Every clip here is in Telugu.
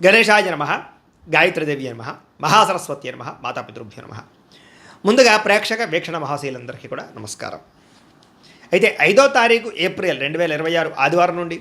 గణేశాయ నమః, గాయత్రీదేవి నమః, మహాసరస్వతి నమః, మాతాపితృభ్యో నమః. ముందుగా ప్రేక్షక వీక్షణ మహాశీలందరికీ కూడా నమస్కారం. అయితే 5వ తారీఖు ఏప్రిల్ 2026 ఆదివారం నుండి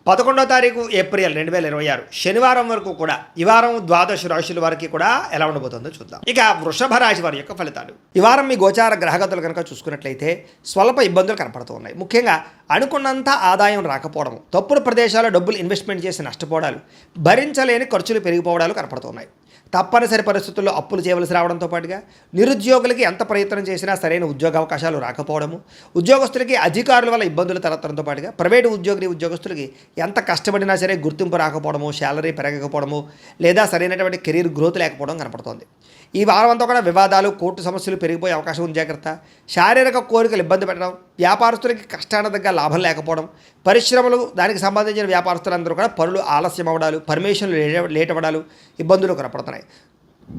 11వ తారీఖు ఏప్రిల్ 2026 శనివారం వరకు కూడా ఈ వారం ద్వాదశ రాశుల వారికి కూడా ఎలా ఉండబోతుందో చూద్దాం. ఇక వృషభ రాశి వారి యొక్క ఫలితాలు. ఈ వారం మీ గోచార గ్రహగతులు కనుక చూసుకున్నట్లయితే స్వల్ప ఇబ్బందులు కనపడుతూ ఉన్నాయి. ముఖ్యంగా అనుకున్నంత ఆదాయం రాకపోవడం, తప్పుడు ప్రదేశాల్లో డబ్బులు ఇన్వెస్ట్మెంట్ చేసి నష్టపోవడాలు, భరించలేని ఖర్చులు పెరిగిపోవడాలు కనపడుతున్నాయి. తప్పనిసరి పరిస్థితుల్లో అప్పులు చేయవలసి రావడంతో పాటుగా నిరుద్యోగులకి ఎంత ప్రయత్నం చేసినా సరైన ఉద్యోగ అవకాశాలు రాకపోవడము, ఉద్యోగస్తులకి అధికారుల వల్ల ఇబ్బందులు తలెత్తడంతో పాటుగా ప్రైవేటు ఉద్యోగస్తులకి ఎంత కష్టపడినా సరే గుర్తింపు రాకపోవడము, శాలరీ పెరగకపోవడము, లేదా సరైనటువంటి కెరీర్ గ్రోత్ లేకపోవడం కనపడుతోంది. ఈ వారం అంతా కూడా వివాదాలు, కోర్టు సమస్యలు పెరిగిపోయే అవకాశం ఉంది. జాగ్రత్త. శారీరక కోరికలు ఇబ్బంది పెట్టడం, వ్యాపారస్తులకి కష్టాన దగ్గర లాభం లేకపోవడం, పరిశ్రమలు దానికి సంబంధించిన వ్యాపారస్తులందరూ కూడా పనులు ఆలస్యం అవ్వడాలు, పర్మిషన్లు లేట్ అవ్వడాలు, ఇబ్బందులు కనపడుతున్నాయి.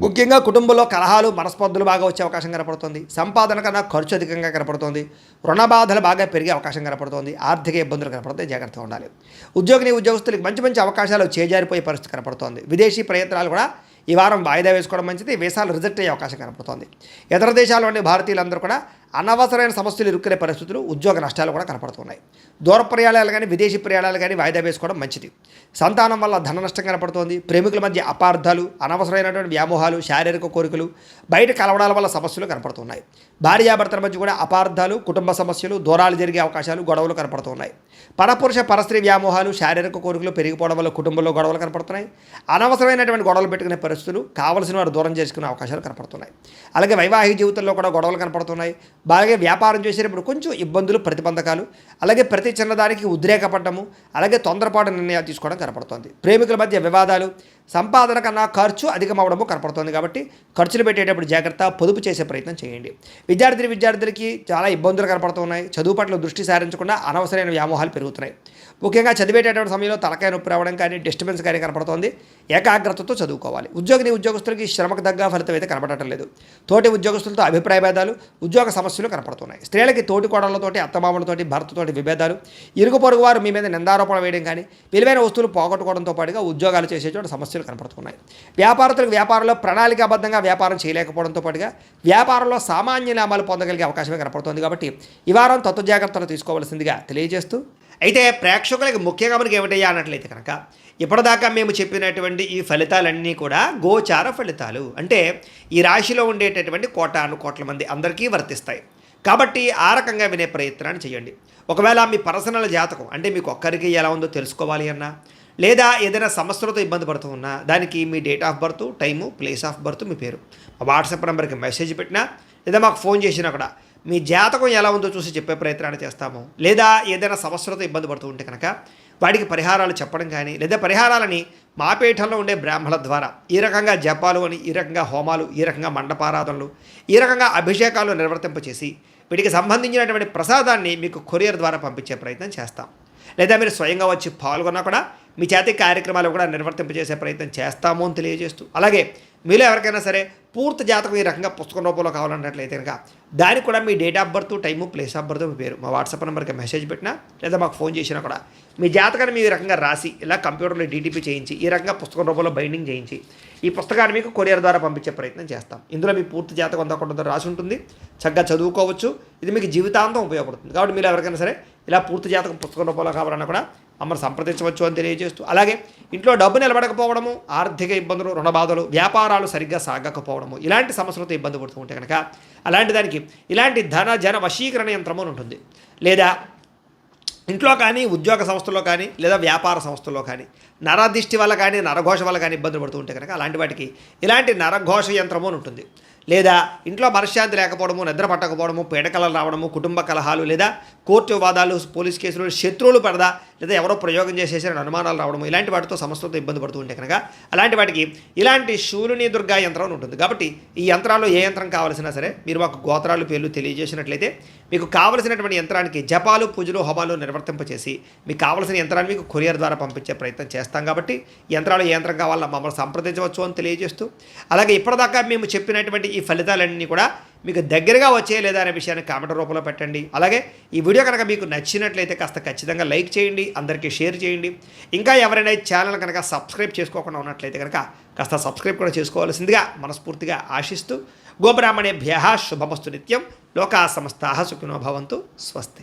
ముఖ్యంగా కుటుంబంలో కలహాలు, మనస్పర్ధలు బాగా వచ్చే అవకాశం కనపడుతుంది. సంపాదన కన్నా ఖర్చు అధికంగా కనపడుతుంది. రుణ బాధలు బాగా పెరిగే అవకాశం కనపడుతుంది. ఆర్థిక ఇబ్బందులు కనపడుతాయి. జాగ్రత్తగా ఉండాలి. ఉద్యోగులకి మంచి అవకాశాలు చేజారిపోయే పరిస్థితి కనపడుతోంది. విదేశీ ప్రయత్నాలు కూడా ఈ వారం వాయిదా వేసుకోవడం మంచిది. వీసాలు రిజెక్ట్ అయ్యే అవకాశం కనపడుతోంది. ఇతర దేశాల్లోని భారతీయులందరూ కూడా అనవసరమైన సమస్యలు ఇరుక్కునే పరిస్థితులు, ఉద్యోగ నష్టాలు కూడా కనపడుతున్నాయి. దూర ప్రయాణాలు కానీ విదేశీ ప్రయాణాలు కానీ వాయిదా వేసుకోవడం మంచిది. సంతానం వల్ల ధన నష్టం కనపడుతోంది. ప్రేమికుల మధ్య అపార్థాలు, అనవసరమైనటువంటి వ్యామోహాలు, శారీరక కోరికలు, బయట కలవడాల వల్ల సమస్యలు కనపడుతున్నాయి. భార్యాభర్తల మధ్య కూడా అపార్థాలు, కుటుంబ సమస్యలు, దూరాలు జరిగే అవకాశాలు, గొడవలు కనపడుతున్నాయి. పరపురుష పరస్త్రీ వ్యామోహాలు, శారీరక కోరికలు పెరిగిపోవడం వల్ల కుటుంబంలో గొడవలు కనపడుతున్నాయి. అనవసరమైనటువంటి గొడవలు పెట్టుకునే పరిస్థితులు, కావలసిన వారు దూరం చేసుకునే అవకాశాలు కనపడుతున్నాయి. అలాగే వైవాహిక జీవితంలో కూడా గొడవలు కనపడుతున్నాయి. అలాగే వ్యాపారం చేసేటప్పుడు కొంచెం ఇబ్బందులు, ప్రతిబంధకాలు, అలాగే ప్రతి చిన్నదానికి ఉద్రేకపడ్డము, అలాగే తొందరపాటు నిర్ణయాలు తీసుకోవడం కనపడుతుంది. ప్రేమికుల మధ్య వివాదాలు, సంపాదన కన్నా ఖర్చు అధికమవడము కనపడుతుంది. కాబట్టి ఖర్చులు పెట్టేటప్పుడు జాగ్రత్త, పొదుపు చేసే ప్రయత్నం చేయండి. విద్యార్థులకి చాలా ఇబ్బందులు కనపడుతున్నాయి. చదువు పట్ల దృష్టి సారించకుండా అనవసరమైన వ్యామోహాలు పెరుగుతున్నాయి. ముఖ్యంగా చదివేటటువంటి సమయంలో తలకాయ నొప్పి రావడం కానీ, డిస్టర్బెన్స్ కానీ కనపడుతోంది. ఏకాగ్రతతో చదువుకోవాలి. ఉద్యోగులకి శ్రమకు తగ్గ ఫలితం అయితే కనపడటం లేదు. తోటి ఉద్యోగస్తులతో అభిప్రాయ భేదాలు, ఉద్యోగ సమస్యలు కనపడుతున్నాయి. స్త్రీలకి తోటి కోడళ్లతోటి, అత్తమామలతోటి, భర్తతోటి విభేదాలు, ఇరుగు పొరుగు వారు మీ మీద నిందారోపణ వేయడం కానీ, విలువైన వస్తువులు పోగొట్టుకోవడంతో పాటుగా ఉద్యోగాలు చేసే చోట సమస్యలు కనపడుతున్నాయి. వ్యాపారంలో ప్రణాళికాబద్ధంగా వ్యాపారం చేయలేకపోవడంతో పాటుగా వ్యాపారంలో సామాన్య లాభాలు పొందగలిగే అవకాశమే కనపడుతోంది. కాబట్టి ఈ వారం తత్వ జాగ్రత్తలు తీసుకోవాల్సిందిగా తెలియజేస్తూ, అయితే ప్రేక్షకులకి ముఖ్యంగా మనకి ఏమిటయ్యా అన్నట్లయితే కనుక, ఇప్పటిదాకా మేము చెప్పినటువంటి ఈ ఫలితాలన్నీ కూడా గోచార ఫలితాలు. అంటే ఈ రాశిలో ఉండేటటువంటి కోట్ల మంది అందరికీ వర్తిస్తాయి. కాబట్టి ఆ రకంగా వినే ప్రయత్నాన్ని చేయండి. ఒకవేళ మీ పర్సనల్ జాతకం అంటే మీకు ఒక్కరికి ఎలా ఉందో తెలుసుకోవాలి అన్నా, లేదా ఏదైనా సమస్యలతో ఇబ్బంది పడుతూ ఉన్నా, దానికి మీ date of birth, time, place of birth, మీ పేరు మా వాట్సాప్ నెంబర్కి మెసేజ్ పెట్టినా, లేదా మాకు ఫోన్ చేసినా కూడా మీ జాతకం ఎలా ఉందో చూసి చెప్పే ప్రయత్నాన్ని చేస్తాము. లేదా ఏదైనా సమస్యలతో ఇబ్బంది పడుతూ ఉంటే కనుక వాటికి పరిహారాలు చెప్పడం కానీ, లేదా పరిహారాలని మా పీఠంలో ఉండే బ్రాహ్మణుల ద్వారా ఈ రకంగా జపాలు అని, ఈ రకంగా హోమాలు, ఈ రకంగా మండపారాధనలు, ఈ రకంగా అభిషేకాలు నిర్వర్తింపచేసి వీటికి సంబంధించినటువంటి ప్రసాదాన్ని మీకు కొరియర్ ద్వారా పంపించే ప్రయత్నం చేస్తాం. లేదా మీరు స్వయంగా వచ్చి పాల్గొన్నా కూడా మీ చేతి కార్యక్రమాలు కూడా నిర్వర్తింపజేసే ప్రయత్నం చేస్తాము అని తెలియజేస్తూ, అలాగే మీలో ఎవరికైనా సరే పూర్తి జాతకం ఈ రకంగా పుస్తకం రూపంలో కావాలన్నట్లయితే కనుక దానికి కూడా మీ date of birth, time, place of birth, మీ పేరు మా వాట్సాప్ నెంబర్కి మెసేజ్ పెట్టినా, లేదా మాకు ఫోన్ చేసినా కూడా మీ జాతకాన్ని మీ రకంగా రాసి ఇలా కంప్యూటర్లో డీటీపీ చేయించి ఈ రకంగా పుస్తకం రూపంలో బైండింగ్ చేయించి ఈ పుస్తకాన్ని మీకు కొరియర్ ద్వారా పంపించే ప్రయత్నం చేస్తాం. ఇందులో మీ పూర్తి జాతకం అంతా కూడా రాసి ఉంటుంది. చక్కగా చదువుకోవచ్చు. ఇది మీకు జీవితాంతం ఉపయోగపడుతుంది. కాబట్టి మీరు ఎవరికైనా సరే ఇలా పూర్తి జాతకం పుస్తకం రూపంలో కావాలన్నా కూడా మమ్మల్ని సంప్రదించవచ్చు అని తెలియజేస్తూ, అలాగే ఇంట్లో డబ్బు నిలబడకపోవడము, ఆర్థిక ఇబ్బందులు, రుణ బాధలు, వ్యాపారాలు సరిగ్గా సాగకపోవడము, ఇలాంటి సమస్యలతో ఇబ్బంది పడుతూ ఉంటే కనుక అలాంటి దానికి ఇలాంటి జన వశీకరణ యంత్రము అని ఉంటుంది. లేదా ఇంట్లో కానీ, ఉద్యోగ సంస్థల్లో కానీ, లేదా వ్యాపార సంస్థల్లో కానీ నరదిష్టి వల్ల కానీ, నరఘోష వల్ల కానీ ఇబ్బందులు పడుతూ ఉంటే కనుక అలాంటి వాటికి ఇలాంటి నరఘోష యంత్రము అని ఉంటుంది. లేదా ఇంట్లో మనశ్శాంతి లేకపోవడము, నిద్ర పట్టకపోవడము, పీడకలలు రావడము, కుటుంబ కలహాలు, లేదా కోర్టు వివాదాలు, పోలీస్ కేసులు, శత్రువులు పడదా, లేదా ఎవరో ప్రయోగం చేసేసారని అనుమానాలు రావడము, ఇలాంటి వాటితో సమస్యలతో ఇబ్బంది పడుతూ ఉంటే కనుక అలాంటి వాటికి ఇలాంటి శూలిని దుర్గా యంత్రం ఉంటుంది. కాబట్టి ఈ యంత్రాల్లో ఏ యంత్రం కావాల్సినా సరే మీరు మాకు గోత్రాలు, పేర్లు తెలియజేసినట్లయితే మీకు కావలసినటువంటి యంత్రానికి జపాలు, పూజలు, హోమాలు నిర్వర్తింపచేసి మీకు కావలసిన యంత్రాన్ని మీకు కొరియర్ ద్వారా పంపించే ప్రయత్నం చేస్తాం. కాబట్టి యంత్రాలు ఏ యంత్రం కావాలో మమ్మల్ని సంప్రదించవచ్చు అని తెలియజేస్తూ, అలాగే ఇప్పటిదాకా మేము చెప్పినటువంటి ఈ ఫలితాలన్నీ కూడా మీకు దగ్గరగా వచ్చే లేదా అనే విషయాన్ని కామెంట్ రూపంలో పెట్టండి. అలాగే ఈ వీడియో కనుక మీకు నచ్చినట్లయితే కాస్త ఖచ్చితంగా లైక్ చేయండి, అందరికీ షేర్ చేయండి. ఇంకా ఎవరైనా ఈ ఛానల్ కనుక సబ్స్క్రైబ్ చేసుకోకుండా ఉన్నట్లయితే కనుక కాస్త సబ్స్క్రైబ్ కూడా చేసుకోవాల్సిందిగా మనస్ఫూర్తిగా ఆశిస్తూ గోబ్రాహ్మణేభ్యః శుభమస్తు నిత్యం. లోకా సమస్తాః సుఖినో భవంతు. స్వస్తి.